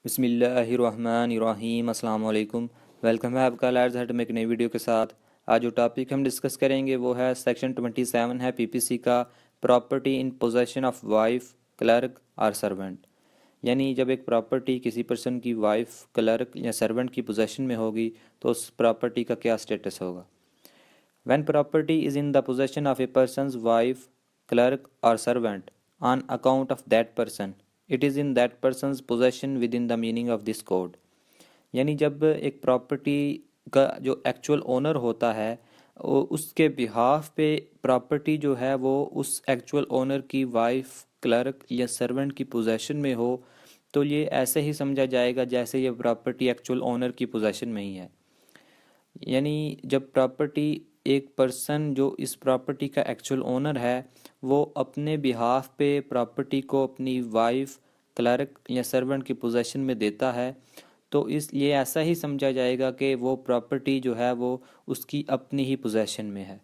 بسم اللہ الرحمن الرحیم۔ السلام علیکم، ویلکم ہے آپ کا لائرز ہٹ میں ایک نئی ویڈیو کے ساتھ۔ آج جو ٹاپک ہم ڈسکس کریں گے وہ ہے سیکشن 27 ہے پی پی سی کا، property in position of wife, clerk اور سرونٹ۔ یعنی جب ایک پراپرٹی کسی پرسن کی وائف، کلرک یا سرونٹ کی پوزیشن میں ہوگی تو اس پراپرٹی کا کیا سٹیٹس ہوگا۔ When property is in the position of a person's wife, clerk اور servant on account of that person, it is in that person's position within the meaning of this code. یعنی جب ایک property کا جو actual owner ہوتا ہے اس کے behalf پہ پراپرٹی جو ہے وہ اس ایکچول اونر کی وائف، کلرک یا سرونٹ کی پوزیشن میں ہو تو یہ ایسے ہی سمجھا جائے گا جیسے یہ پراپرٹی ایکچول اونر کی پوزیشن میں ہی ہے۔ یعنی جب پراپرٹی ایک پرسن جو اس پراپرٹی کا ایکچول اونر ہے وہ اپنے بہاف پہ پراپرٹی کو اپنی وائف، کلرک یا سرونٹ کی پوزیشن میں دیتا ہے تو یہ ایسا ہی سمجھا جائے گا کہ وہ پراپرٹی جو ہے وہ اس کی اپنی ہی پوزیشن میں ہے۔